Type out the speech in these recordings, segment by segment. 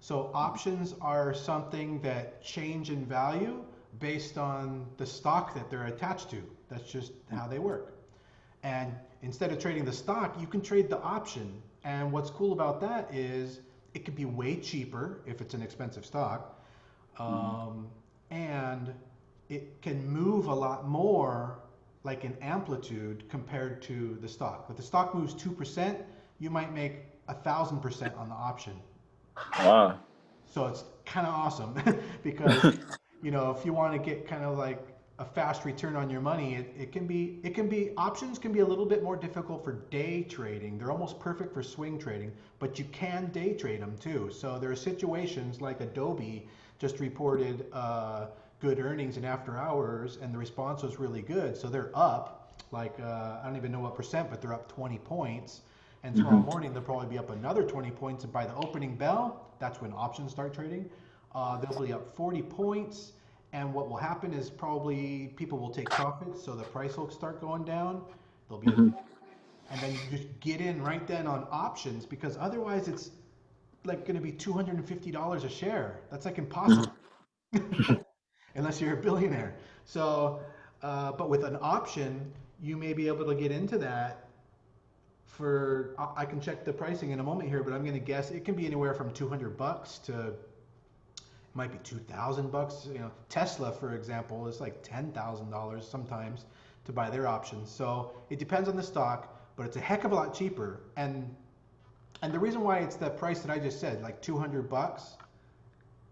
So options are something that change in value based on the stock that they're attached to. That's just how they work. And instead of trading the stock, you can trade the option. And what's cool about that is it could be way cheaper if it's an expensive stock. Hmm. Um, and it can move a lot more like in amplitude compared to the stock. If the stock moves 2%, you might make 1,000% on the option. Wow. So it's kind of awesome because, if you want to get kind of like a fast return on your money, it can be options can be a little bit more difficult for day trading. They're almost perfect for swing trading, but you can day trade them too. So there are situations like Adobe just reported good earnings in after hours, and the response was really good. So they're up like I don't even know what percent, but they're up 20 points. And tomorrow Hmm. morning, they'll probably be up another 20 points. And by the opening bell, that's when options start trading. They'll be up 40 points. And what will happen is probably people will take profits. So the price will start going down. There'll be a Hmm. dip. And then you just get in right then on options because otherwise it's like going to be $250 a share. That's like Hmm. impossible unless you're a billionaire. So, but with an option, you may be able to get into that for I can check the pricing in a moment here, but I'm going to guess it can be anywhere from $200 to it might be $2,000. Tesla, for example, is like $10,000 sometimes to buy their options. So it depends on the stock, but it's a heck of a lot cheaper. And the reason why it's the price that I just said, like $200,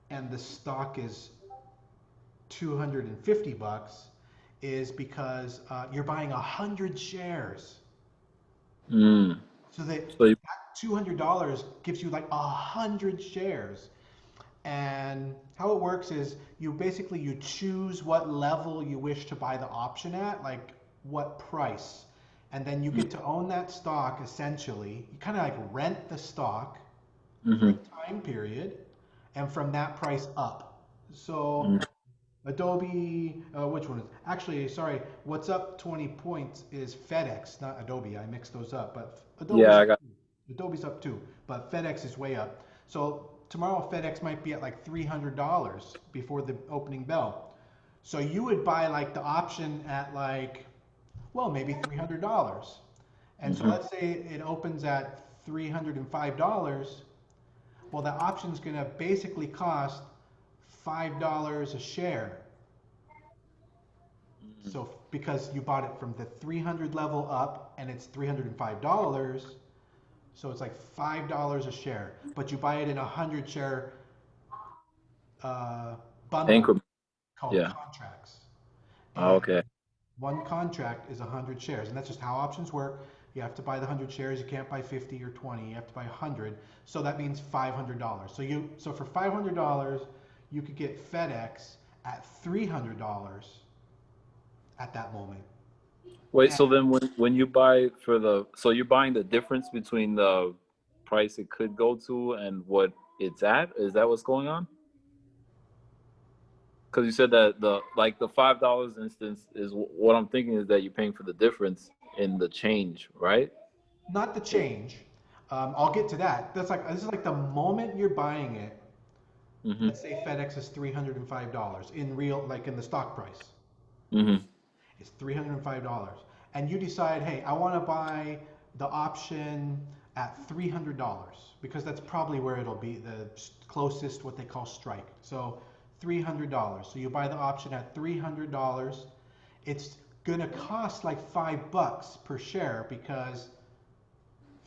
and the stock is $250, is because you're buying 100 shares. Mm. So that So you, $200 gives you like 100 shares. And how it works is you choose what level you wish to buy the option at, like what price. And then you get to own that stock essentially. You kind of like rent the stock for a hmm time period and from that price up. So mm. Adobe, which one is actually, sorry, what's up 20 points is FedEx, not Adobe. I mixed those up, but Yeah, Adobe's I up got. too. Adobe's up too, but FedEx is way up. So tomorrow FedEx might be at like $300 before the opening bell. So you would buy like the option at like, well, maybe $300. And so Hmm. let's say it opens at $305. Well, the option's going to basically cost $5 a share. So because you bought it from the 300 level up and it's $305, so it's like $5 a share. But you buy it in a 100 share uh, bundle Increment. called Yeah. contracts. Oh, And okay. one contract is 100 shares. And that's just how options work. You have to buy the 100 shares. You can't buy 50 or 20. You have to buy 100. So that means $500. So for $500, you could get FedEx at $300 at that moment. Wait, And so then when you buy for the, so you're buying the difference between the price it could go to and what it's at? Is that what's going on? Because you said that the like the $5 instance is what I'm thinking is that you're paying for the difference in the change, right? not the Is change. I'll get to that. This is like the moment you're buying it. mm-hmm. Let's say FedEx is $305 in real, like in the stock price. Mm-hmm. It's $305, and you decide, hey, I want to buy the option at $300 because that's probably where it'll be the closest what they call strike. So $300. So you buy the option at $300. It's gonna cost like $5 per share because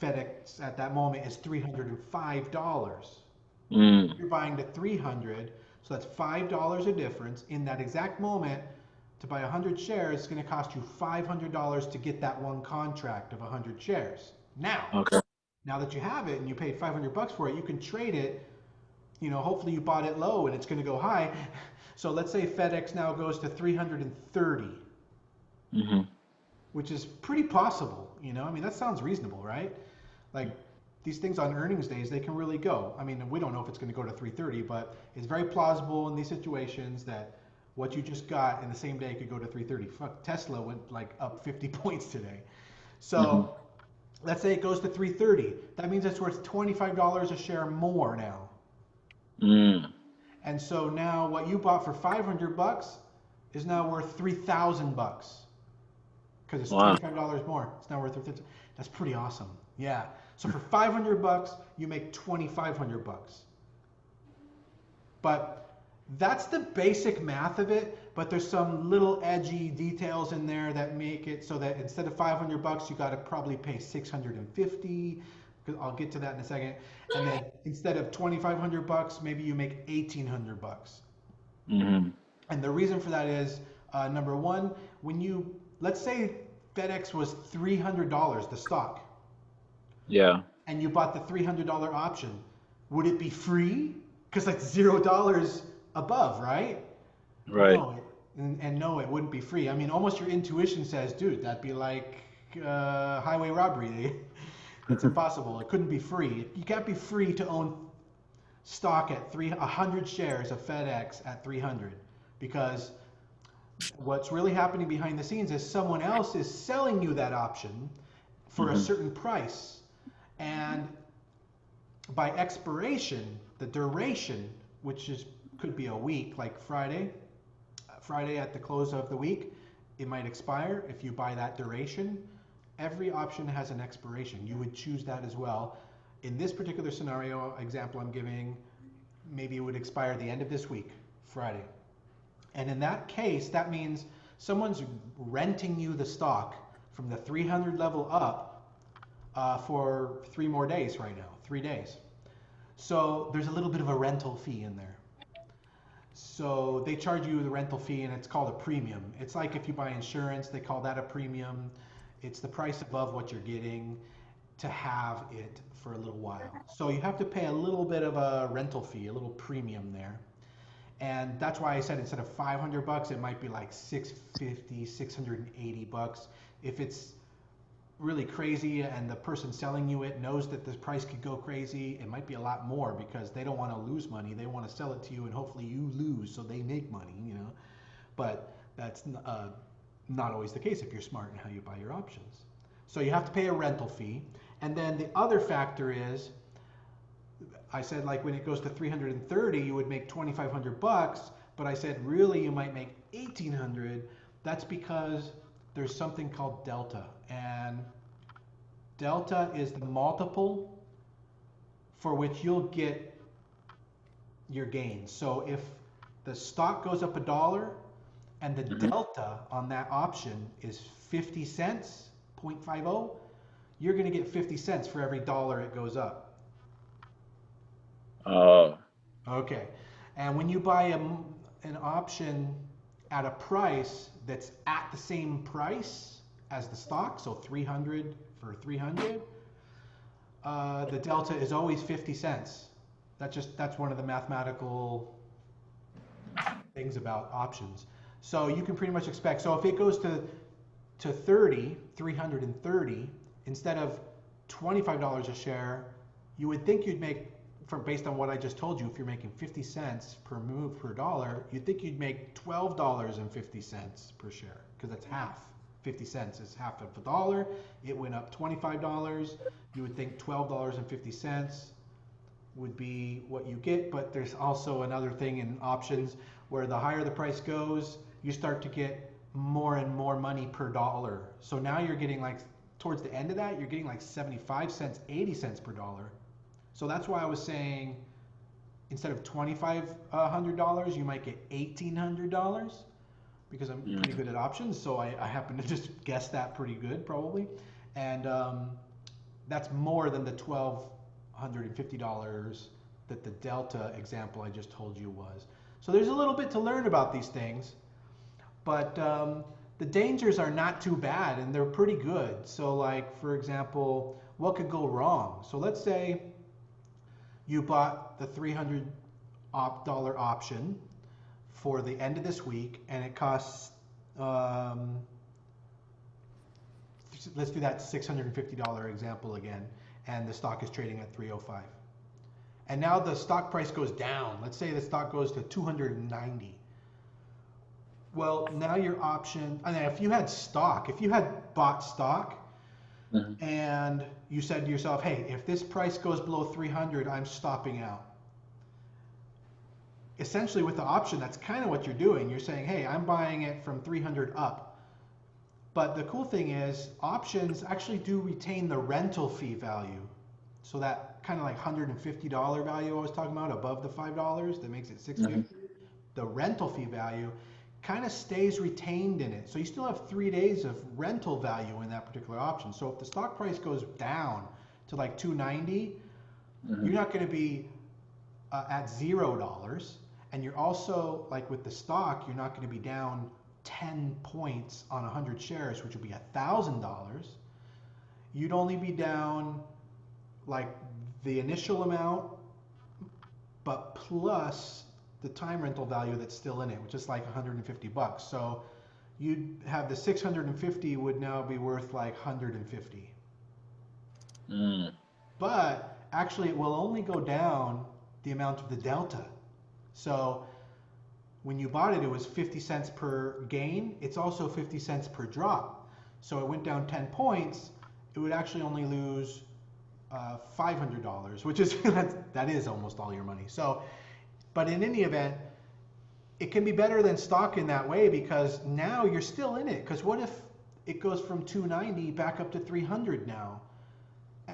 FedEx at that moment is $305. Mm. You're buying the 300, so that's $5 a difference. In that exact moment, to buy 100 shares, it's going to cost you $500 to get that one contract of 100 shares. Okay. Now that you have it and you paid $500 for it, you can trade it. Hopefully you bought it low and it's going to go high. So let's say FedEx now goes to 330, Mm-hmm. which is pretty possible. I mean, that sounds reasonable, right? Like these things on earnings days, they can really go. I mean, we don't know if it's going to go to 330, but it's very plausible in these situations that what you just got in the same day could go to 330. Fuck, Tesla went like up 50 points today. Mm-hmm. So let's say it goes to 330. That means it's worth $25 a share more now. Mm. And so now what you bought for 500 bucks is now worth 3,000 bucks because it's Wow. $25 more. It's now worth 50. That's pretty awesome. Yeah. So for 500 bucks, you make 2,500 bucks. But that's the basic math of it, but there's some little edgy details in there that make it so that instead of 500 bucks, you got to probably pay 650. I'll get to that in a second. And then instead of 2,500 bucks, maybe you make 1,800 bucks. Hmm. And the reason for that is number one, when you, let's say FedEx was $300, the stock, Yeah. and you bought the $300 option, would it be free? Because that's $0 above, right? Right. No, and no, it wouldn't be free. I mean, almost your intuition says, dude, that'd be like highway robbery. That's impossible. It couldn't be free. You can't be free to own stock at 100 shares of FedEx at 300 because what's really happening behind the scenes is someone else is selling you that option for a Hmm. certain price. And by expiration, the duration, which is could be a week, like Friday at the close of the week, it might expire. If you buy that duration, every option has an expiration. You would choose that as well. In this particular scenario example I'm giving, maybe it would expire at the end of this week, Friday. And in that case, that means someone's renting you the stock from the 300 level up for 3 more days right now, 3 days. So there's a little bit of a rental fee in there. So they charge you the rental fee and it's called a premium. It's like if you buy insurance, they call that a premium. It's the price above what you're getting to have it for a little while. So you have to pay a little bit of a rental fee, a little premium there. And that's why I said instead of 500 bucks, it might be like 650, 680 bucks. If it's really crazy and the person selling you it knows that this price could go crazy, it might be a lot more because they don't want to lose money. They want to sell it to you and hopefully you lose so they make money, you know. But that's not always the case if you're smart in how you buy your options. So you have to pay a rental fee. And then the other factor is I said like when it goes to 330, you would make 2,500 bucks, but I said really you might make 1,800. That's because there's something called delta, and delta is the multiple for which you'll get your gains. So if the stock goes up $1 and the Hmm. delta on that option is 50 cents, 0.50, you're going to get 50 cents for every dollar it goes up. Oh. Okay. And when you buy an option at a price that's at the same price as the stock, so 300 for 300, the delta is always 50 cents. That's one of the mathematical things about options. So you can pretty much expect. So if it goes to 330, instead of $25 a share, you would think you'd make, from based on what I just told you, if you're making 50 cents per move per dollar, you'd think you'd make $12.50 per share because that's half. 50 cents is half of a dollar. It went up $25. You would think $12.50 would be what you get, but there's also another thing in options where the higher the price goes, you start to get more and more money per dollar. So now you're getting like towards the end of that, you're getting like 75 cents, 80 cents per dollar. So that's why I was saying instead of $2,500, you might get $1,800 because I'm pretty Mm. good at options. So I happen to just guess that pretty good probably. And that's more than the $1,250 that the Delta example I just told you was. So there's a little bit to learn about these things, but the dangers are not too bad and they're pretty good. So like, for example, what could go wrong? So let's say you bought the $300 option for the end of this week and it costs, um, let's do that $650 example again, and the stock is trading at 305. And now the stock price goes down. Let's say the stock goes to 290. Well, now your option, I mean, if you had stock, if you had bought stock Mhm. and you said to yourself, hey, if this price goes below 300, I'm stopping out. essentially with the option, that's kind of what you're doing. You're saying, hey, I'm buying it from 300 up. But the cool thing is options actually do retain the rental fee value. So that kind of like $150 value I was talking about above the $5 that makes it Hmm. 650, the rental fee value kind of stays retained in it. So you still have 3 days of rental value in that particular option. So if the stock price goes down to like 290, Hmm. you're not going to be at $0. And you're also, like with the stock, you're not going to be down 10 points on 100 shares, which would be $1,000. You'd only be down like the initial amount, but plus the time rental value that's still in it, which is like 150 bucks. So you'd have the 650 would now be worth like 150. Mm. But actually, it will only go down the amount of the delta. So when you bought it, it was 50 cents per gain. It's also 50 cents per drop. So it went down 10 points. It would actually only lose $500, which is that is almost all your money. So, but in any event, it can be better than stock in that way because now you're still in it. Because what if it goes from 290 back up to 300 now?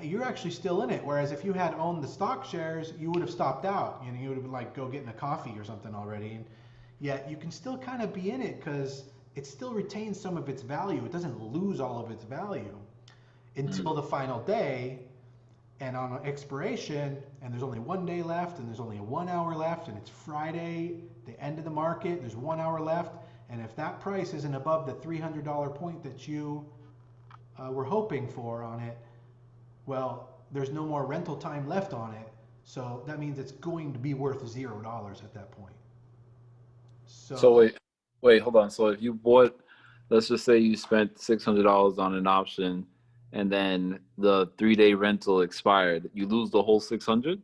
You're actually still in it. Whereas if you had owned the stock shares, you would have stopped out. You know, you would have been like go getting a coffee or something already. And yet you can still kind of be in it because it still retains some of its value. It doesn't lose all of its value Mm. until the final day and on expiration, and there's only 1 day left, and there's only 1 hour left, and it's Friday, the end of the market, there's 1 hour left, and if that price isn't above the $300 point that you were hoping for on it, well, there's no more rental time left on it, so that means it's going to be worth $0 at that point. So So wait, hold on. So if you bought, let's just say you spent $600 on an option, and then the 3 day rental expired, you lose the whole 600.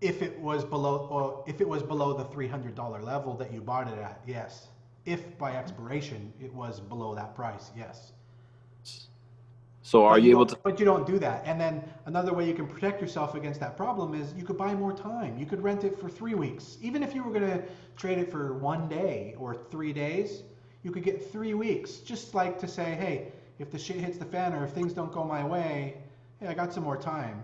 if it was below, or if it was below the $300 level that you bought it at, yes. If by expiration it was below that price, yes. So are you able to? But you don't do that. And then another way you can protect yourself against that problem is you could buy more time. You could rent it for 3 weeks. Even if you were going to trade it for 1 day or 3 days, you could get 3 weeks. Just like to say, hey, if the shit hits the fan or if things don't go my way, hey, I got some more time.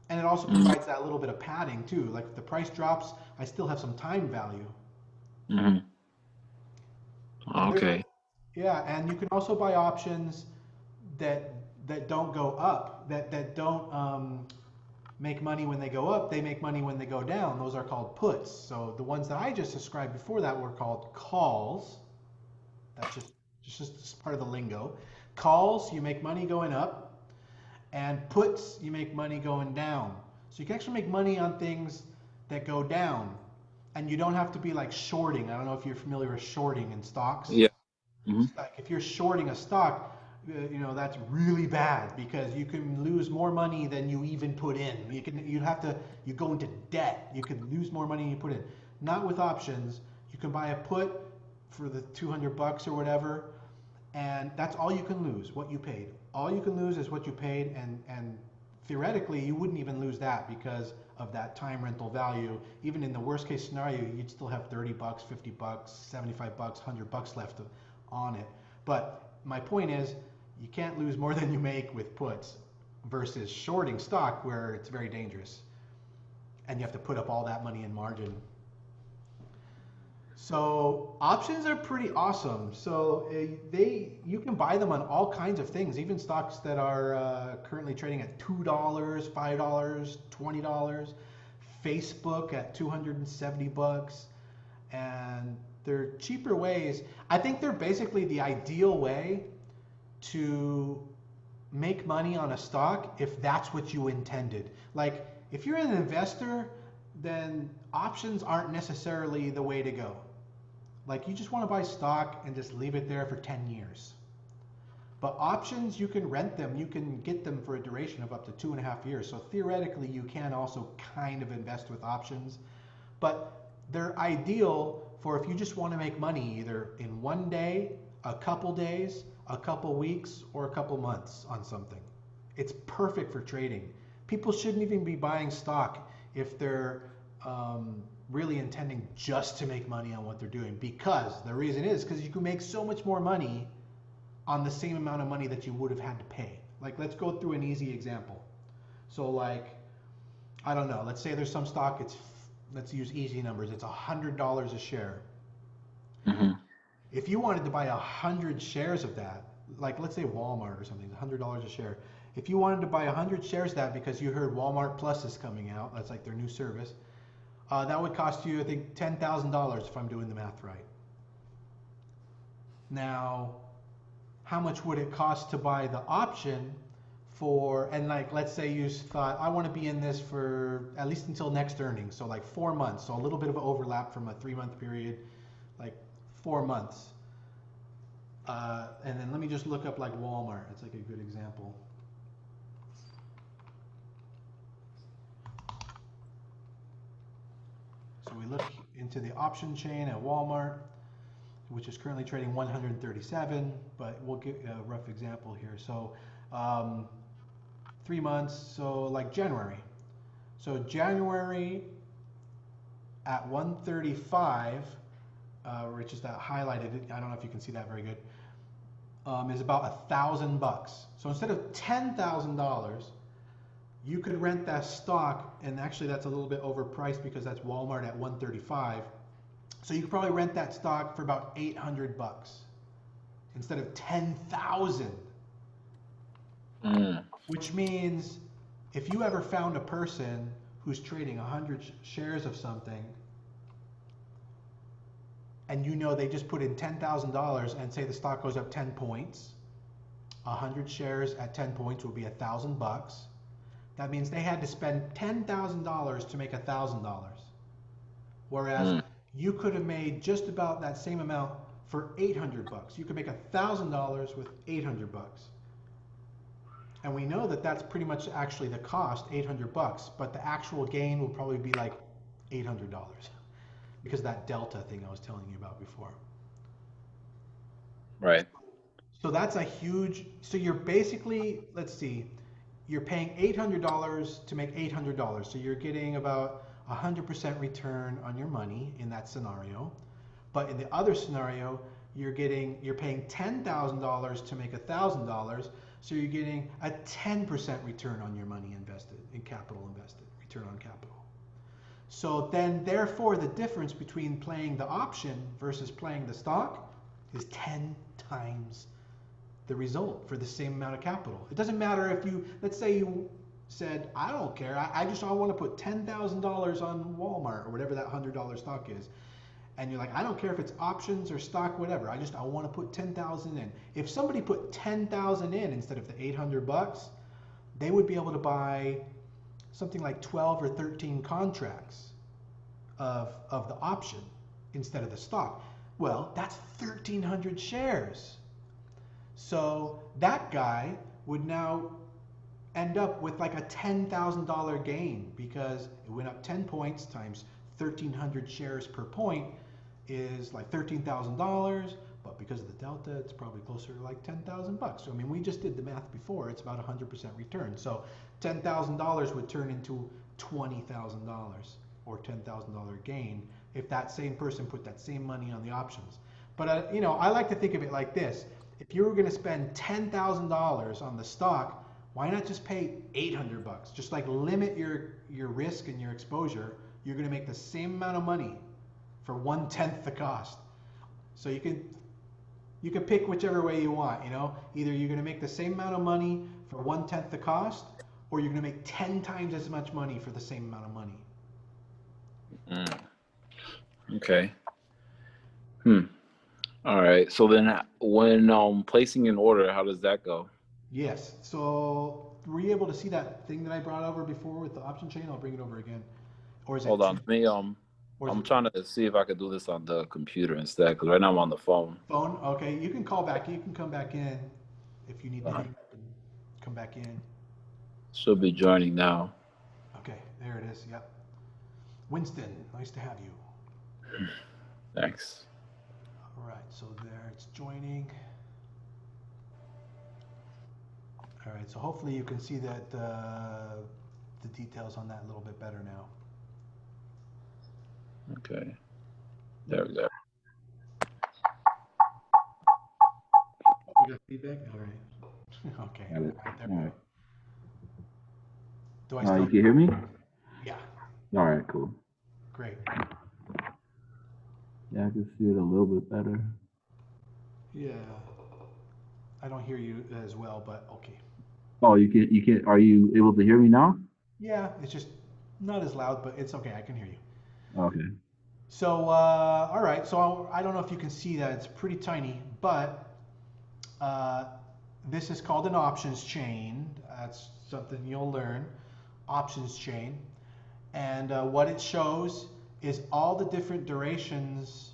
And it also Mm-hmm. provides that little bit of padding too. Like if the price drops, I still have some time value. Mm-hmm. And there's, Okay. yeah, and you can also buy options that don't go up, that don't make money when they go up. They make money when they go down. Those are called puts. So the ones that I just described before that were called calls. That's just part of the lingo. Calls, you make money going up, and puts, you make money going down. So you can actually make money on things that go down, and you don't have to be like shorting. I don't know if you're familiar with shorting in stocks. Yeah. Mm-hmm. Like if you're shorting a stock, that's really bad because you can lose more money than you even put in. You go into debt. You could lose more money than you put in. Not with options. You can buy a put for the 200 bucks or whatever, and that's all you can lose, what you paid. All you can lose is what you paid, and theoretically you wouldn't even lose that because of that time rental value. Even in the worst case scenario, you'd still have 30 bucks, 50 bucks, 75 bucks, 100 bucks left on it. But my point is, you can't lose more than you make with puts versus shorting stock where it's very dangerous and you have to put up all that money in margin. So options are pretty awesome. So you can buy them on all kinds of things, even stocks that are currently trading at $2, $5, $20. Facebook at 270 bucks, and they're cheaper ways. I think they're basically the ideal way to make money on a stock if that's what you intended. Like if you're an investor, then options aren't necessarily the way to go. Like you just want to buy stock and just leave it there for 10 years. But options, you can rent them. You can get them for a duration of up to 2.5 years. So theoretically, you can also kind of invest with options. But they're ideal for if you just want to make money either in 1 day, a couple days, a couple weeks, or a couple months on something. It's perfect for trading. People shouldn't even be buying stock if they're really intending just to make money on what they're doing. Because the reason is because you can make so much more money on the same amount of money that you would have had to pay. Like, let's go through an easy example. So, like, I don't know. Let's say there's some stock. Let's use easy numbers. It's $100 a share. Mm-hmm. If you wanted to buy 100 shares of that, like let's say Walmart or something, $100 a share. If you wanted to buy 100 shares of that because you heard Walmart Plus is coming out, that's like their new service, that would cost you, I think, $10,000 if I'm doing the math right. Now, how much would it cost to buy the option for, and like let's say you thought, I want to be in this for at least until next earnings, so like 4 months, so a little bit of an overlap from a 3 month period, like 4 months. And then let me just look up like Walmart. It's like a good example. So we look into the option chain at Walmart, which is currently trading 137, but we'll give a rough example here. So 3 months, so like January. So January at 135, which is that highlighted, I don't know if you can see that very good, is about $1,000. So instead of $10,000, you could rent that stock, and actually that's a little bit overpriced because that's Walmart at 135. So you could probably rent that stock for about $800 instead of 10,000. Which means if you ever found a person who's trading 100 shares of something, and you know they just put in $10,000 and say the stock goes up 10 points, 100 shares at 10 points will be $1,000. That means they had to spend $10,000 to make $1,000. Whereas you could have made just about that same amount for $800. You could make $1,000 with $800. And we know that that's pretty much actually the cost, $800, but the actual gain will probably be like $800 because of that delta thing I was telling you about before. Right. So that's a huge, so you're basically, let's see, you're paying $800 to make $800. So you're getting about 100% return on your money in that scenario. But in the other scenario, you're paying $10,000 to make $1,000. So you're getting a 10% return on your money invested, in capital invested, return on capital. So then therefore the difference between playing the option versus playing the stock is 10 times the result for the same amount of capital. It doesn't matter if you, let's say you said, I don't care, I want to put $10,000 on Walmart or whatever that $100 stock is. And you're like, I don't care if it's options or stock, whatever. I want to put 10,000 in. If somebody put 10,000 in instead of the $800, they would be able to buy something like 12 or 13 contracts of the option instead of the stock. Well, that's 1,300 shares. So that guy would now end up with like a $10,000 gain because it went up 10 points times 1,300 shares per point is like $13,000, but because of the delta, it's probably closer to like $10,000. So I mean, we just did the math before; it's about 100% return. So $10,000 would turn into $20,000 or $10,000 gain if that same person put that same money on the options. But I like to think of it like this: if you were going to spend $10,000 on the stock, why not just pay $800? Just like limit your risk and your exposure. You're going to make the same amount of money for 1/10 the cost. So you can pick whichever way you want. Either you're going to make the same amount of money for 1/10 the cost, or you're going to make 10 times as much money for the same amount of money. Okay. All right. So then, when placing an order, how does that go? Yes. So were you able to see that thing that I brought over before with the option chain? I'll bring it over again. Or is it Hold on. Me. or is I'm it trying to see if I could do this on the computer instead, because right now I'm on the phone. phone? Okay, you can call back. You can come back in if you need to Uh, hang up and come back in. Should be joining now. Okay, there it is. Yep. Winston, nice to have you. Thanks. All right, so there it's joining. All right, so hopefully you can see that the details on that a little bit better now. Okay. There we go. We got feedback? All right. Okay. Got it. All right, there All we right. go. Do I still You can hear hear me? you? Yeah. All right, cool. Great. Yeah, I can see it a little bit better. Yeah. I don't hear you as well, but okay. Oh, you can. Are you able to hear me now? Yeah, it's just not as loud, but it's okay. I can hear you. Okay. So, all right. So I don't know if you can see that. It's pretty tiny, but uh, this is called an options chain. That's something you'll learn. Options chain. And what it shows is all the different durations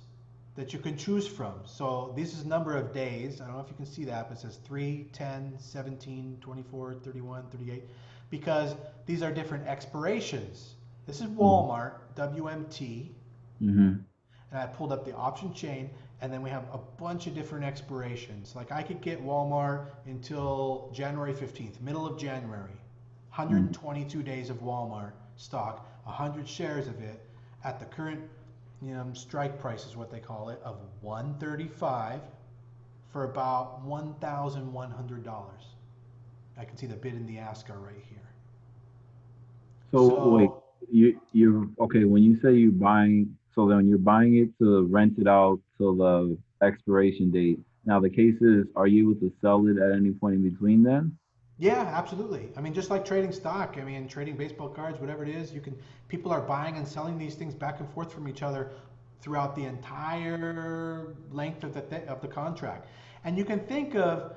that you can choose from. So this is number of days. I don't know if you can see that, but it says 3, 10, 17, 24, 31, 38, because these are different expirations. This is Mm-hmm. Walmart, WMT, Mm-hmm. and I pulled up the option chain, and then we have a bunch of different expirations. Like I could get Walmart until January 15th, middle of January. Mm-hmm. 122 days of Walmart stock, 100 shares of it at the current strike price is what they call it of 135 for about $1,100. I can see the bid and the ask are right here. So wait, So you're okay when you say you're buying. So then you're buying it to rent it out till the expiration date. Now the case is, are you able to sell it at any point in between then? yeah, absolutely. I mean, just like trading stock, I mean, trading baseball cards, whatever it is, you can people are buying and selling these things back and forth from each other throughout the entire length of the contract. And you can think of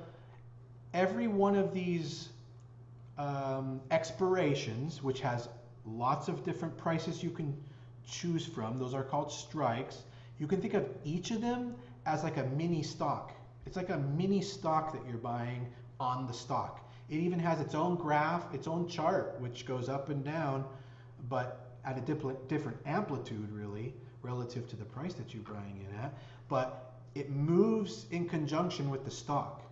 every one of these expirations, which has lots of different prices you can choose from. Those are called strikes. You can think of each of them as like a mini stock. It's like a mini stock that you're buying on the stock. It even has its own graph, its own chart, which goes up and down, but at a different amplitude, really, relative to the price that you're buying it at. But it moves in conjunction with the stock.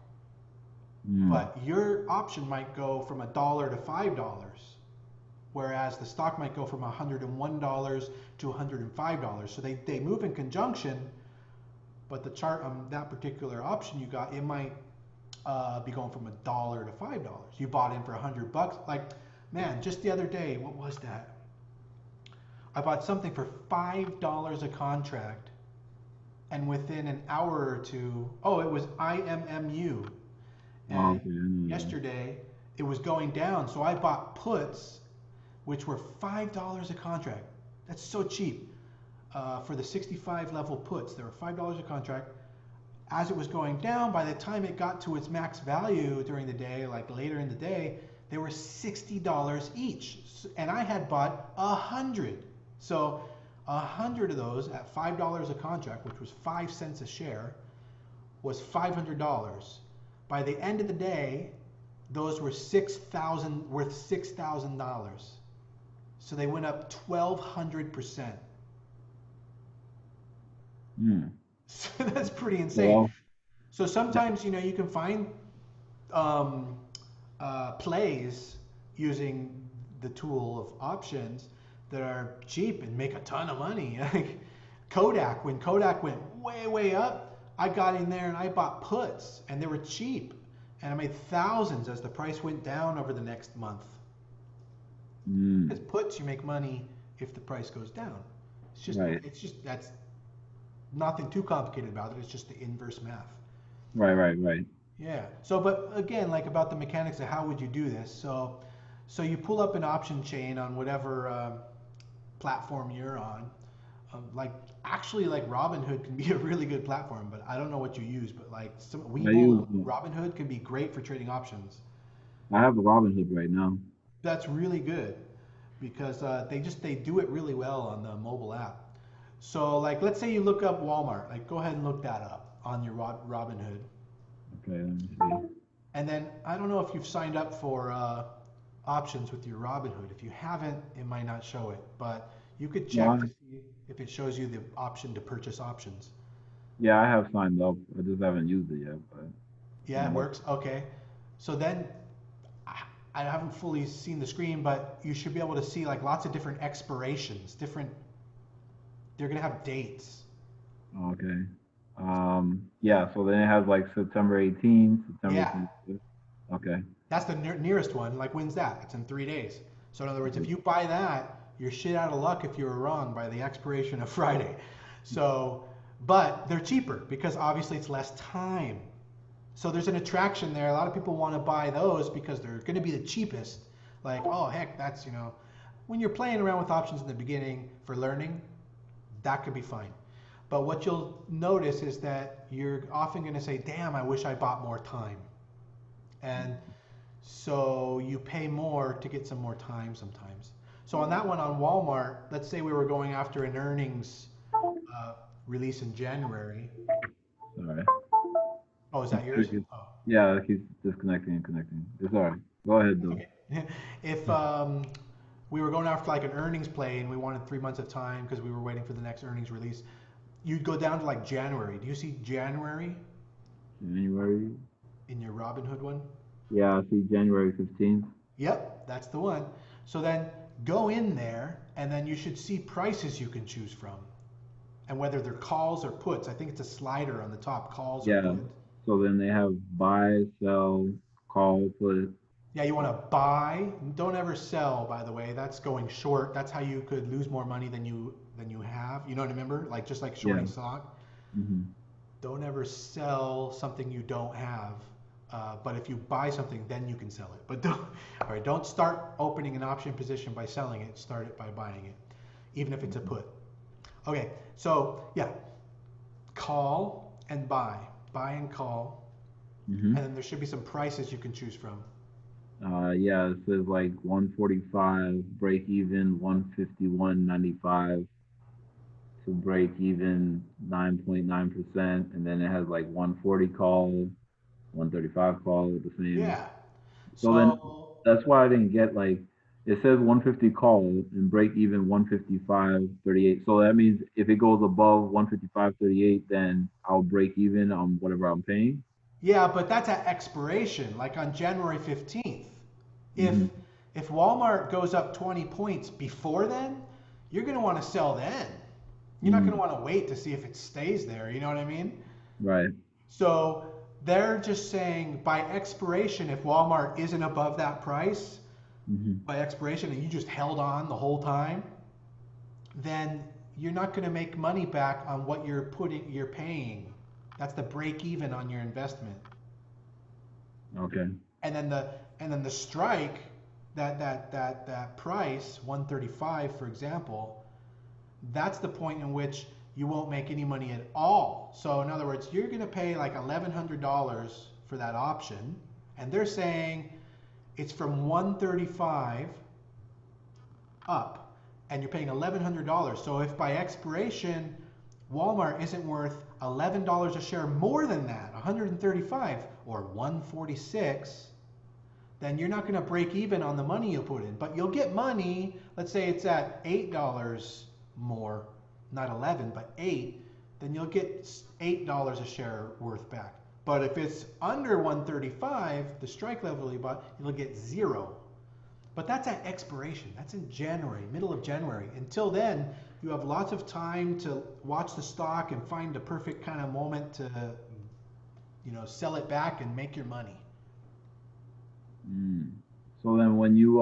Mm. But your option might go from $1 to $5, whereas the stock might go from $101 to $105. So they move in conjunction, but the chart on that particular option you got, it might be going from $1 to $5. You bought in for $100. Like, man, just the other day, what was that? I bought something for $5 a contract, and within an hour or two, oh, it was IMMU. Oh, And okay, I know that. yesterday it was going down, so I bought puts, which were $5 a contract. That's so cheap for the 65 level puts. They were $5 a contract. As it was going down, by the time it got to its max value during the day, like later in the day, they were $60 each, and I had bought 100. So 100 of those at $5 a contract, which was 5 cents a share, was $500. By the end of the day, those were 6,000 worth $6,000. So they went up 1,200%. Mm. So that's pretty insane. Well, So that, sometimes you can find um, plays using the tool of options that are cheap and make a ton of money. Like Kodak, when Kodak went way up, I got in there and I bought puts, and they were cheap, and I made thousands as the price went down over the next month. Because mm, puts, you make money if the price goes down. right, It's just that's nothing too complicated about it. It's just the inverse math. right. Yeah. So, but again, like about the mechanics of how would you do this? So you pull up an option chain on whatever platform you're on. Like actually, like Robinhood can be a really good platform, but I don't know what you use. But like some I Webull use. and Robinhood can be great for trading options. I have a Robinhood right now. That's really good because they do it really well on the mobile app. So like let's say you look up Walmart. Like go ahead and look that up on your Robinhood. Okay, let me see. And then I don't know if you've signed up for options with your Robinhood. If you haven't, it might not show it, but you could No, check to see if it shows you the option to purchase options. yeah, I have signed up. I just haven't used it yet, but Yeah, it signed up. works. Okay. So then I haven't fully seen the screen, but you should be able to see like lots of different expirations, different, they're gonna have dates. Okay. Yeah, so then it has like September 18th, September Yeah, 25th. Okay. that's the nearest one. Like when's that? It's in 3 days. So in other words, if you buy that, you're shit out of luck if you were wrong by the expiration of Friday. So, but they're cheaper because obviously it's less time. So there's an attraction there. A lot of people want to buy those because they're going to be the cheapest. Like, oh heck, that's, when you're playing around with options in the beginning for learning, that could be fine. But what you'll notice is that you're often going to say, damn, I wish I bought more time. And so you pay more to get some more time sometimes. So on that one on Walmart, let's say we were going after an earnings uh, release in January. Sorry. Oh, is that Keeps yours? tricky. Oh, Yeah, it keeps disconnecting and connecting. It's all right. Go ahead though. okay. If we were going after like an earnings play and we wanted 3 months of time because we were waiting for the next earnings release, you'd go down to like January. Do you see January January. in your Robinhood one? Yeah, I see January 15th. Yep, that's the one. So then go in there and then you should see prices you can choose from and whether they're calls or puts. I think it's a slider on the top, calls or Yeah. put. So then they have buy, sell, call, put. Yeah, you want to buy. Don't ever sell, by the way. That's going short. That's how you could lose more money than you have. You know what I remember? Like just like Yeah. shorting stock. Hmm. Don't ever sell something you don't have. But if you buy something, then you can sell it. But don't, all right, don't start opening an option position by selling it. Start it by buying it, even if it's a put. Okay, so yeah, call and buy and call, Hmm. and then there should be some prices you can choose from. Yeah, it says like 145 break even, 151.95 to break even 9.9%, and then it has like 140 call, 135 call the same. Yeah. So then So that's why I didn't get like it says 150 call and break even 155.38. So that means if it goes above 155.38, then I'll break even on whatever I'm paying. yeah, but that's at expiration, like on January 15th. If Hmm. if Walmart goes up 20 points before then, you're going to want to sell then. You're not going to Mm, want to wait to see if it stays there, you know what I mean? right. So they're just saying by expiration, if Walmart isn't above that price Hmm. by expiration and you just held on the whole time, then you're not going to make money back on what you're paying. That's the break even on your investment. Okay. And then the strike, that price 135 for example, that's the point in which you won't make any money at all. So in other words, you're going to pay like $1,100 for that option, and they're saying it's from 135 up, and you're paying $1,100. So if by expiration Walmart isn't worth $11 a share more than that, 135 or 146, then you're not going to break even on the money you put in. But you'll get money. Let's say it's at $8 more, not 11, but 8. Then you'll get $8 a share worth back. But if it's under 135, the strike level you bought, you'll get zero. But that's at expiration. That's in January, middle of January. Until then, you have lots of time to watch the stock and find the perfect kind of moment to, sell it back and make your money. Mm. So then when you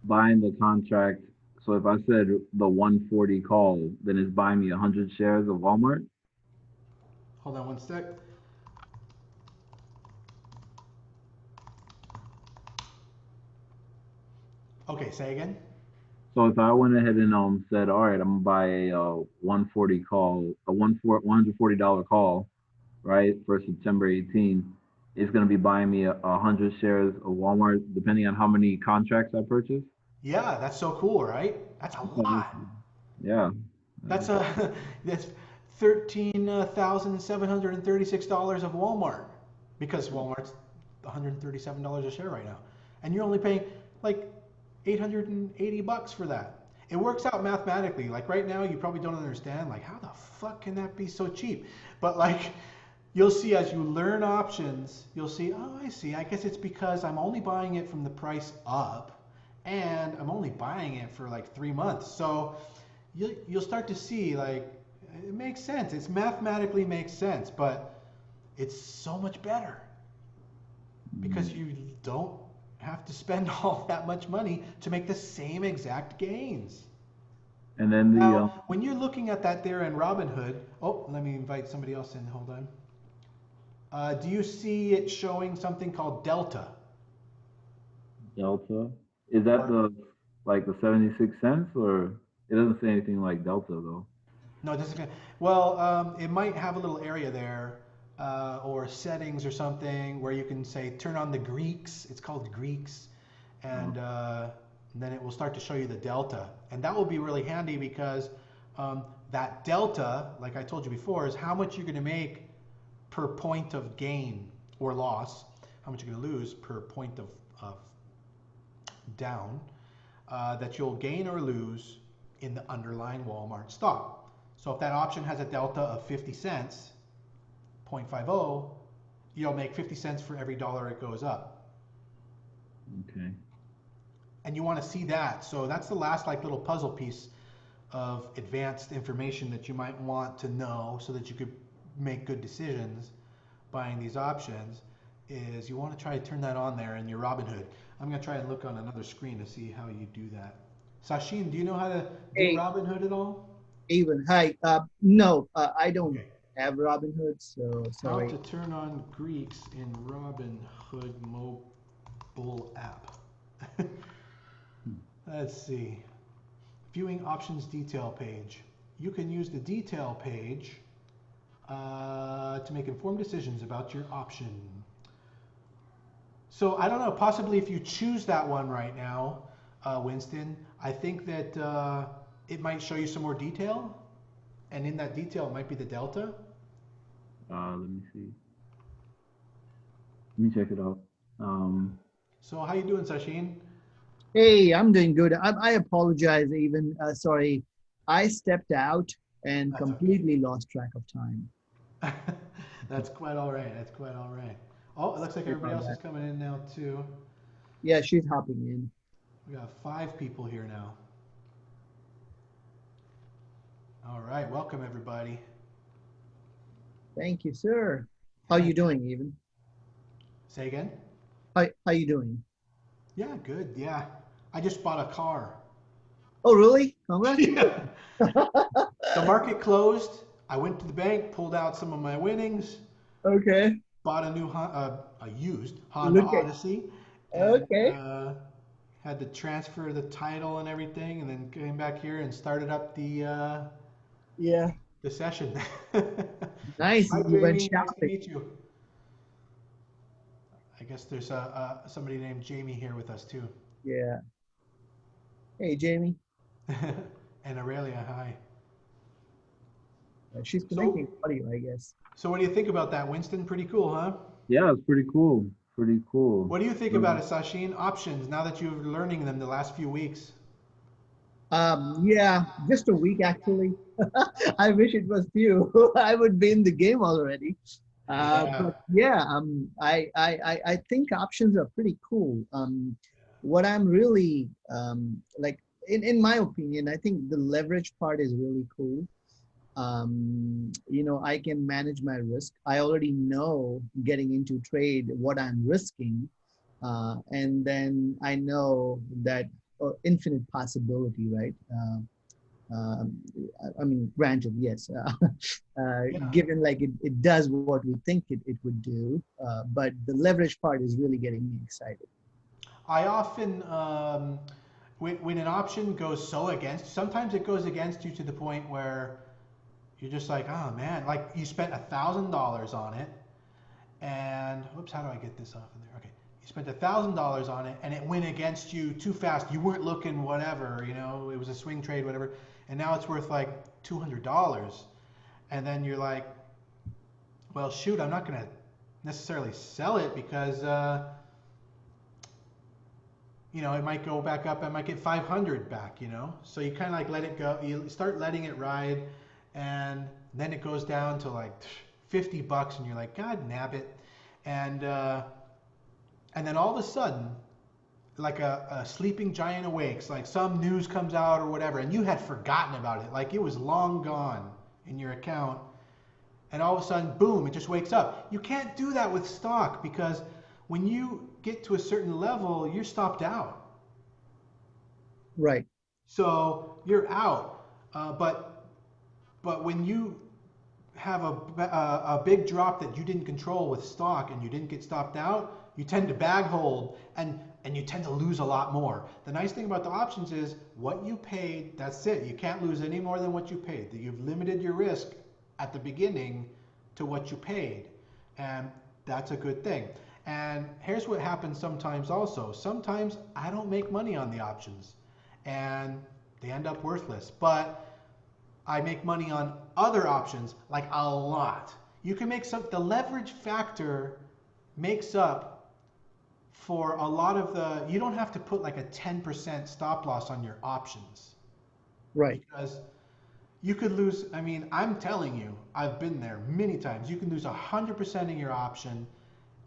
buying the contract, so if I said the 140 call, then it's buying me 100 shares of Walmart. Hold on one sec. Okay, say again. So if I went ahead and said, all right, I'm gonna buy a 140 call, a $140 call, right, for September 18th, it's gonna be buying me 100 shares of Walmart, depending on how many contracts I purchase. Yeah, that's so cool, right? That's a Okay. lot. Yeah. That's a that's $13,736 of Walmart because Walmart's $137 a share right now, and you're only paying like $880 for that. It works out mathematically. Like right now, you probably don't understand like how the fuck can that be so cheap, but like you'll see as you learn options, you'll see, oh, I see. I guess it's because I'm only buying it from the price up, and I'm only buying it for like 3 months. So you'll start to see like it makes sense. It's mathematically makes sense, but it's so much better because Mm. you don't have to spend all that much money to make the same exact gains. And then the Now, when you're looking at that there in Robinhood, oh, let me invite somebody else in. Hold on. Do you see it showing something called Delta? Delta, is that Or the like the 76 cents, or it doesn't say anything like Delta though? no, this is gonna. Well, it might have a little area there, or settings or something where you can say turn on the Greeks. It's called Greeks, Oh, and then it will start to show you the delta, and that will be really handy because that delta, like I told you before, is how much you're going to make per point of gain or loss, how much you're going to lose per point of down, that you'll gain or lose in the underlying Walmart stock. So if that option has a delta of 50 cents, 0.50, you'll make 50 cents for every dollar it goes up. okay. And you want to see that. So that's the last like little puzzle piece of advanced information that you might want to know so that you could make good decisions buying these options is you want to try to turn that on there in your Robinhood. I'm going to try and look on another screen to see how you do that. Sachin, do you know how to do Hey, Robinhood at all? even hi. No, I don't Okay. have Robinhood, so How sorry. to turn on Greeks in Robinhood mobile app. Hmm. Let's see. Viewing options detail page. You can use the detail page to make informed decisions about your option. So I don't know, possibly if you choose that one right now, Winston, I think that it might show you some more detail. And in that detail, it might be the delta. Let me see. Let me check it out. So how you doing, Sachin? Hey, I'm doing good. I apologize. Even sorry, I stepped out and That's okay. completely lost track of time. That's quite all right. That's quite all right. Oh, it looks like Sorry everybody about else is that. coming in now too. Yeah, she's hopping in. We got 5 people here now. All right, welcome everybody. Thank you, sir. How you doing, even? Say again? How you doing? Yeah, good. Yeah, I just bought a car. Oh, really? Yeah. Congratulations. The market closed. I went to the bank, pulled out some of my winnings, Okay. bought a used Honda Look at. Odyssey, and Okay. had to transfer the title and everything, and then came back here and started up Yeah. the session. Nice. Hi, You went Jamie. Nice to shopping. meet you. I guess there's somebody named Jamie here with us too. Yeah. Hey, Jamie. And Aurelia, hi. She's connecting So, audio, I guess. so what do you think about that, Winston? Pretty cool, huh? Yeah, it's pretty cool. Pretty cool. What do you think about Um, it, Sachin? Options, now that you're learning them the last few weeks. Yeah, just a week actually. I wish it was few. I would be in the game already. Yeah. But yeah, I think options are pretty cool. What I'm really like, in my opinion, I think the leverage part is really cool. I can manage my risk. I already know getting into trade what I'm risking, and then I know that infinite possibility, right? Um, I mean, granted, yes, Yeah. given like it does what we think it would do, but the leverage part is really getting me excited. I often, when an option goes so against, sometimes it goes against you to the point where you're just like, oh man, like you spent $1,000 on it, and whoops, how do I get this off of there? Okay, you spent $1,000 on it, and it went against you too fast. You weren't looking, whatever, it was a swing trade, whatever, and now it's worth like $200, and then you're like, well, shoot, I'm not gonna necessarily sell it because it might go back up. I might get 500 back. So you kind of like let it go. You start letting it ride, and then it goes down to like $50, and you're like, God nabbit. And then all of a sudden, like a sleeping giant awakes, like some news comes out or whatever, and you had forgotten about it, like it was long gone in your account, and all of a sudden, boom, it just wakes up. You can't do that with stock because when you get to a certain level, you're stopped out. Right. So you're out. But when you have a big drop that you didn't control with stock and you didn't get stopped out, you tend to bag hold and you tend to lose a lot more. The nice thing about the options is what you paid, that's it. You can't lose any more than what you paid. You've limited your risk at the beginning to what you paid. And that's a good thing. And here's what happens sometimes also. Sometimes I don't make money on the options and they end up worthless. But I make money on other options, like a lot. You can make the leverage factor makes up for a lot of you don't have to put like a 10% stop loss on your options. Right. Because you could lose, I mean, I'm telling you, I've been there many times. You can lose 100% in your option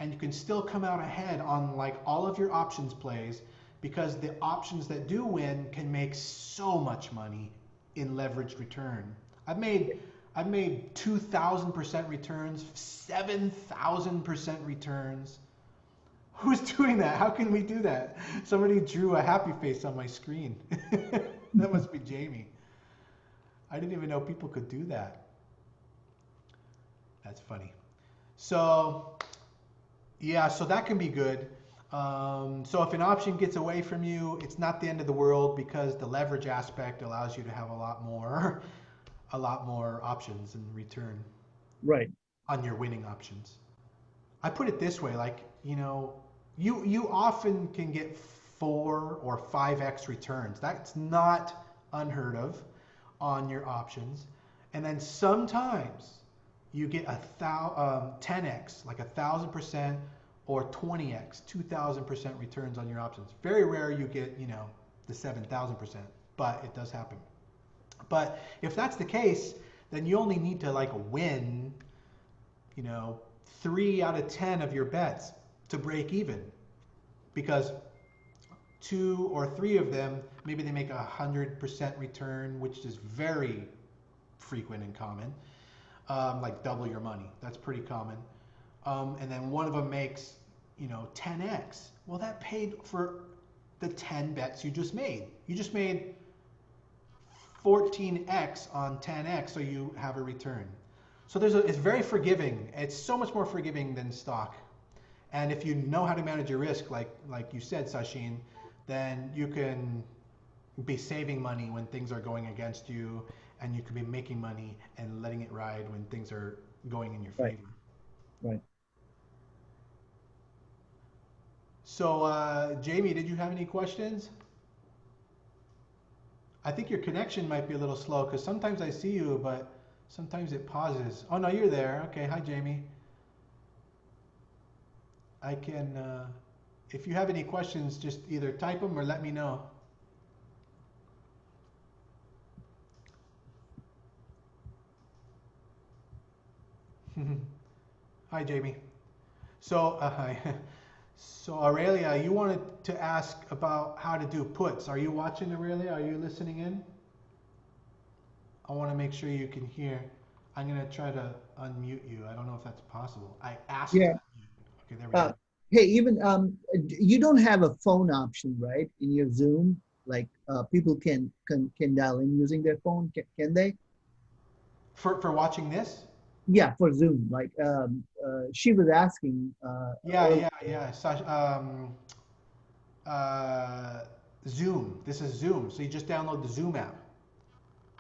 and you can still come out ahead on like all of your options plays because the options that do win can make so much money in leveraged return. I've made 2,000% returns, 7,000% returns. Who's doing that? How can we do that? Somebody drew a happy face on my screen. That must be Jamie. I didn't even know people could do that. That's funny. So, yeah, so that can be good. So if an option gets away from you, it's not the end of the world because the leverage aspect allows you to have a lot more options in return. Right. On your winning options. I put it this way, like, you often can get 4 or 5x returns. That's not unheard of on your options. And then sometimes you get 10x, like 1,000% or 20x, 2,000% returns on your options. Very rare you get, the 7,000%, but it does happen. But if that's the case, then you only need to like win, 3 out of 10 of your bets to break even, because 2 or 3 of them, maybe they make 100% return, which is very frequent and common, like double your money. That's pretty common. And then one of them makes, 10x. Well, that paid for the 10 bets you just made. You just made 14x on 10x, so you have a return. So it's very forgiving. It's so much more forgiving than stock. And if you know how to manage your risk, like you said, Sachin, then you can be saving money when things are going against you, and you can be making money and letting it ride when things are going in your favor. Right. So, Jamie, did you have any questions? I think your connection might be a little slow because sometimes I see you, but sometimes it pauses. Oh, no, you're there. Okay. Hi, Jamie. I can, if you have any questions, just either type them or let me know. Hi, Jamie. So, hi. So, Aurelia, you wanted to ask about how to do puts. Are you watching, Aurelia? Are you listening in? I want to make sure you can hear. I'm going to try to unmute you. I don't know if that's possible. I asked Yeah. to unmute. Okay, there we go. Hey, even you don't have a phone option, right, in your Zoom? Like people can dial in using their phone. Can they? For watching this? Yeah, for Zoom. Like she was asking. Yeah. Zoom. This is Zoom. So you just download the Zoom app.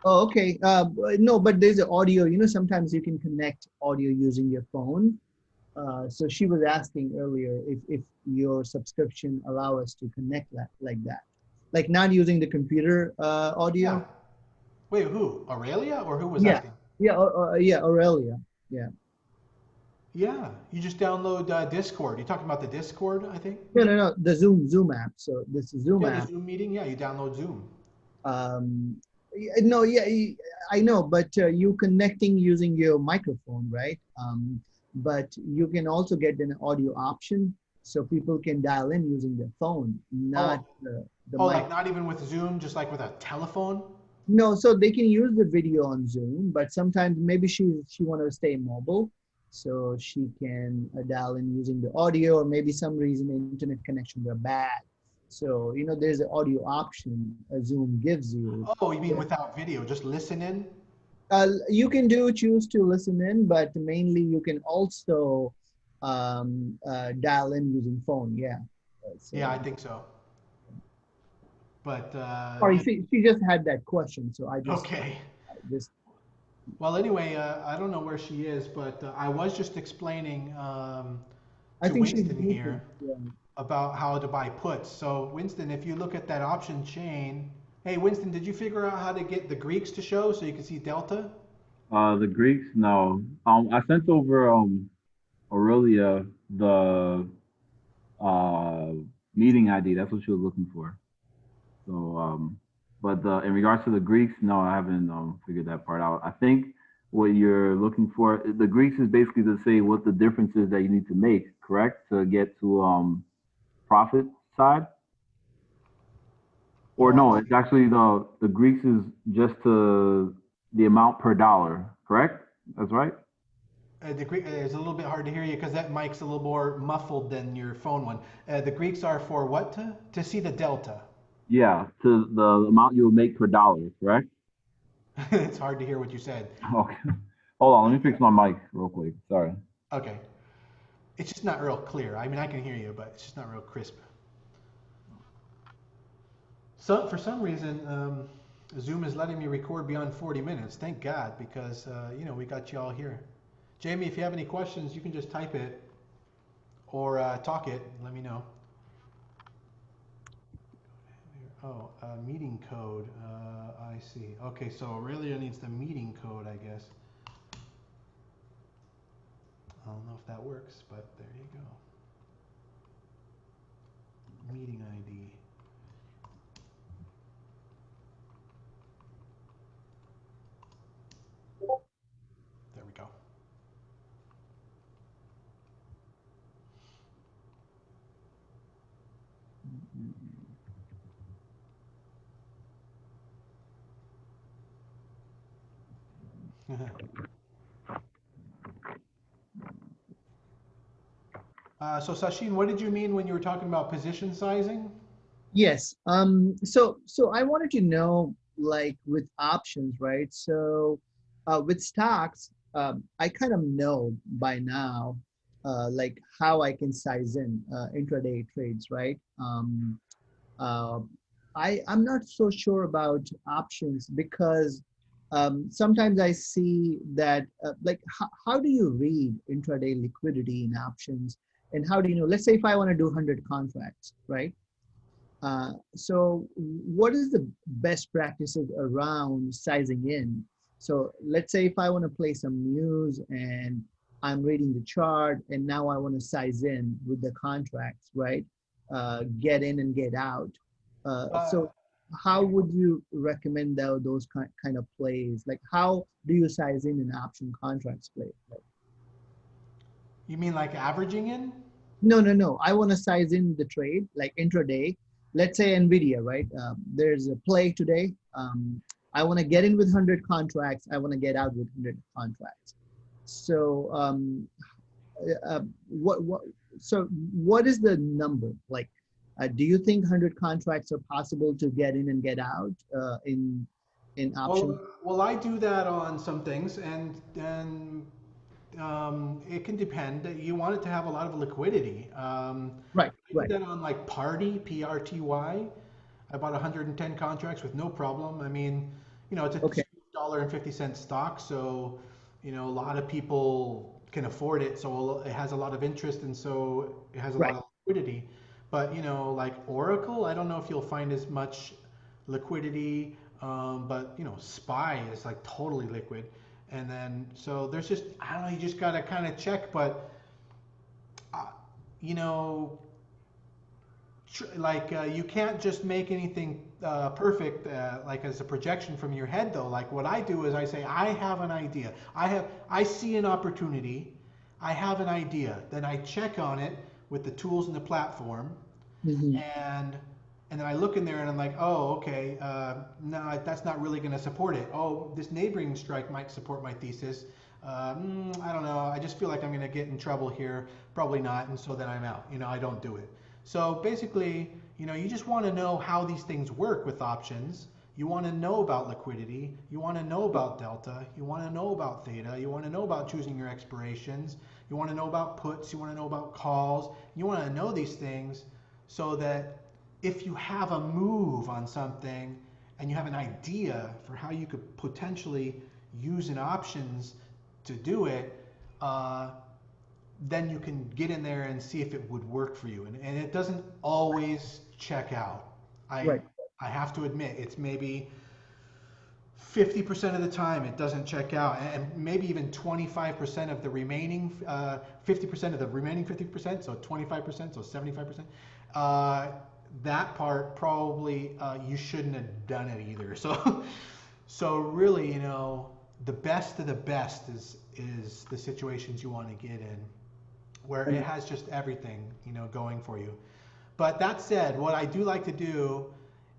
Oh, okay. No, but there's an audio. Sometimes you can connect audio using your phone. So she was asking earlier if your subscription allow us to connect that like that, like not using the computer audio. Yeah. Wait, who? Aurelia or who was Yeah, asking? yeah, Aurelia. Yeah. Yeah, you just download Discord. You're talking about the Discord, I think? No, the Zoom app. So this is Zoom Yeah, the app. Zoom meeting. Yeah, you download Zoom. Um, No, yeah, I know, but you connecting using your microphone, right? But you can also get an audio option, so people can dial in using their phone, not Oh, the oh, mic. like not even with Zoom, just like with a telephone? No, so they can use the video on Zoom, but sometimes maybe she want to stay mobile, so she can dial in using the audio, or maybe some reason the internet connections are bad. So there's an audio option Zoom gives you. Oh, you mean without video, just listen in? You can choose to listen in, but mainly you can also dial in using phone. Yeah. Yeah, So, I think so. But sorry, yeah, she just had that question, so okay. I just Well, anyway, I don't know where she is, but I was just explaining I to think she's Winston muted. here Yeah. about how to buy puts. So, Winston, if you look at that option chain, hey, Winston, did you figure out how to get the Greeks to show so you can see delta? The Greeks, no. I sent over Aurelia the uh meeting ID. That's what she was looking for. So but in regards to the Greeks, no, I haven't figured that part out. I think what you're looking for, the Greeks is basically to say what the difference is that you need to make, correct, to get to profit side. Or Oh, I no, see. it's actually the Greeks is just to the amount per dollar, correct? That's right. The Greek it's a little bit hard to hear you because that mic's a little more muffled than your phone one. The Greeks are for what to see the delta. Yeah, to the amount you will make per dollar, correct? It's hard to hear what you said. Okay. Hold on, let me fix my mic real quick. Sorry. Okay. It's just not real clear. I mean, I can hear you, but it's just not real crisp. So for some reason, Zoom is letting me record beyond 40 minutes. Thank God, because we got you all here. Jamie, if you have any questions, you can just type it or talk it. Let me know. Oh, meeting code. I see. Okay, so Aurelia needs the meeting code, I guess. I don't know if that works, but there you go. Meeting ID. There we go. So Sachin, what did you mean when you were talking about position sizing? Yes. So I wanted to know, like with options, right? So with stocks, I kind of know by now, like how I can size in intraday trades, right? Uh, I'm not so sure about options because sometimes I see that like how do you read intraday liquidity in options, and how do you know? Let's say if I want to do 100 contracts, right? So what is the best practices around sizing in? So let's say if I want to play some news and I'm reading the chart and now I want to size in with the contracts, right? Get in and get out. Uh, So how would you recommend those kind of plays? Like how do you size in an option contracts play? Like, you mean like averaging in? no. I want to size in the trade, like intraday. Let's say NVIDIA, right? There's a play today. I want to get in with 100 contracts. I want to get out with 100 contracts. So, what, so what is the number? Like, do you think 100 contracts are possible to get in and get out in options? Well, I do that on some things, and it can depend. You want it to have a lot of liquidity. Right, I did right. that on like Party, PRTY. I bought 110 contracts with no problem. I mean, it's a Okay, $2.50 stock, so a lot of people can afford it. So it has a lot of interest, and so it has a lot right. of liquidity. But like Oracle, I don't know if you'll find as much liquidity. But SPY is like totally liquid. And then so there's just I don't know. You just gotta kind of check, but uh, you know you can't just make anything perfect like as a projection from your head though. Like what I do is I say I have an idea. I see an opportunity. I have an idea. Then I check on it with the tools in the platform, Hmm. and then I look in there and I'm like, oh, okay, no, that's not really going to support it. Oh, this neighboring strike might support my thesis. I don't know. I just feel like I'm going to get in trouble here. Probably not. And so then I'm out. I don't do it. So basically, you just want to know how these things work with options. You want to know about liquidity. You want to know about delta. You want to know about theta. You want to know about choosing your expirations. You want to know about puts. You want to know about calls. You want to know these things so that if you have a move on something and you have an idea for how you could potentially use an options to do it, uh, then you can get in there and see if it would work for you. And it doesn't always check out. I Right. I have to admit, it's maybe 50% of the time it doesn't check out, and maybe even 25% of the remaining 50% of the remaining 50%, so 25%, so 75%. That part probably you shouldn't have done it either. So really, the best of the best is the situations you want to get in, where it And has just everything going for you. But that said, what I do like to do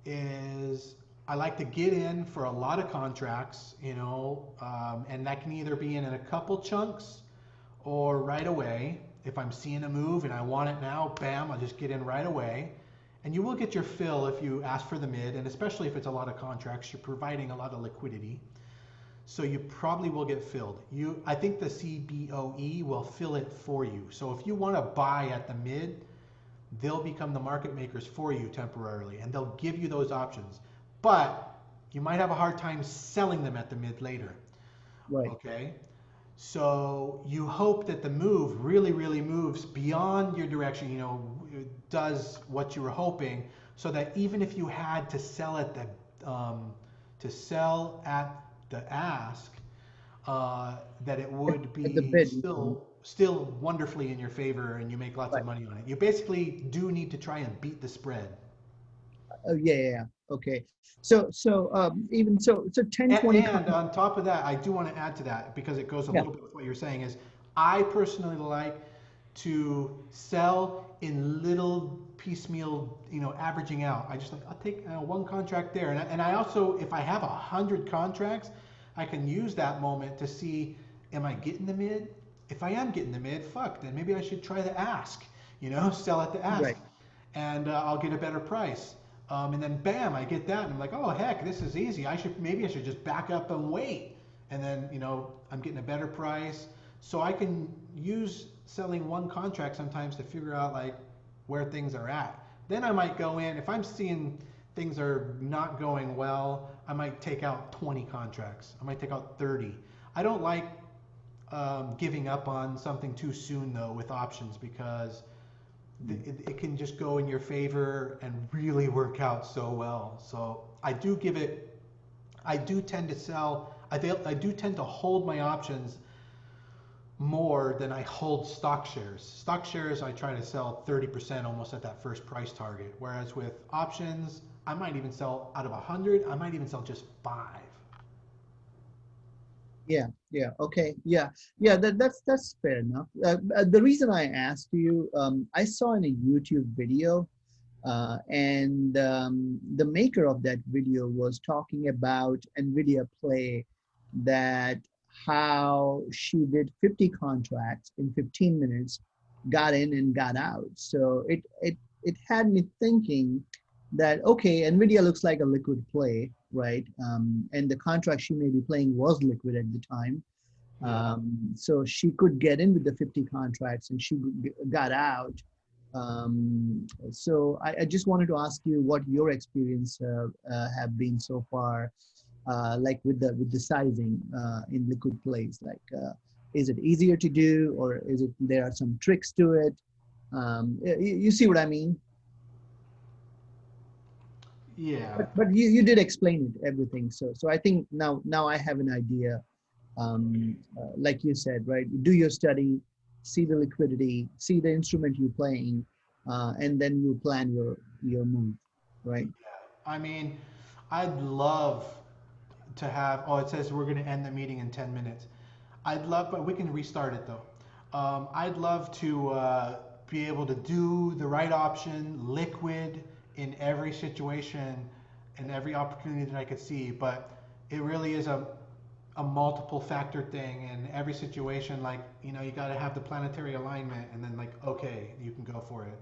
is I like to get in for a lot of contracts, and that can either be in a couple chunks or right away. If I'm seeing a move and I want it now, bam, I'll just get in right away. And you will get your fill if you ask for the mid, and especially if it's a lot of contracts, you're providing a lot of liquidity. So you probably will get filled. I think the CBOE will fill it for you. So if you want to buy at the mid, they'll become the market makers for you temporarily, and they'll give you those options. But you might have a hard time selling them at the mid later. right. Okay? So you hope that the move really, really moves beyond your direction, does what you were hoping, so that even if you had to sell at the ask, that it would At the be bid. still wonderfully in your favor, and you make lots of Right. money on it. You basically do need to try and beat the spread. Oh, yeah, yeah, yeah. Okay. So even so 10, And, 20 and contracts. on top of that, I do want to add to that because it goes a Yeah. little bit with what you're saying is I personally like to sell in little piecemeal, averaging out. I'll take one contract there. And I also, if I have 100 contracts, I can use that moment to see, am I getting the mid? If I am getting the mid, fuck, then maybe I should try the ask, sell at the ask. Right. And I'll get a better price. And then bam, I get that, and I'm like, oh heck, this is easy. Maybe I should just back up and wait, and then I'm getting a better price. So I can use selling one contract sometimes to figure out like where things are at. Then I might go in if I'm seeing things are not going well. I might take out 20 contracts. I might take out 30. I don't like giving up on something too soon though with options because it can just go in your favor and really work out so well. So I do tend to sell, I do tend to hold my options more than I hold stock shares. Stock shares, I try to sell 30% almost at that first price target. Whereas with options, I might even sell out of 100, I might even sell just 5. Yeah, yeah, okay, yeah, yeah. That's fair enough. The reason I asked you, I saw in a YouTube video, and the maker of that video was talking about NVIDIA Play, that how she did 50 contracts in 15 minutes, got in and got out. So it had me thinking that, okay, NVIDIA looks like a liquid play, right? And the contract she may be playing was liquid at the time. Yeah. So she could get in with the 50 contracts and she got out. So I just wanted to ask you what your experience have been so far, like with the sizing in liquid plays. Like, is it easier to do, or is it there are some tricks to it? You see what I mean? Yeah. But you did explain it everything. So I think now I have an idea. Like you said, right? Do your study, see the liquidity, see the instrument you're playing, and then you plan your move, right? I mean, I'd love to have. Oh, it says we're going to end the meeting in 10 minutes. I'd love, but we can restart it though. I'd love to be able to do the right option, liquid in every situation, and every opportunity that I could see. But it really is a multiple factor thing, and every situation, like you got to have the planetary alignment, and then like okay, you can go for it.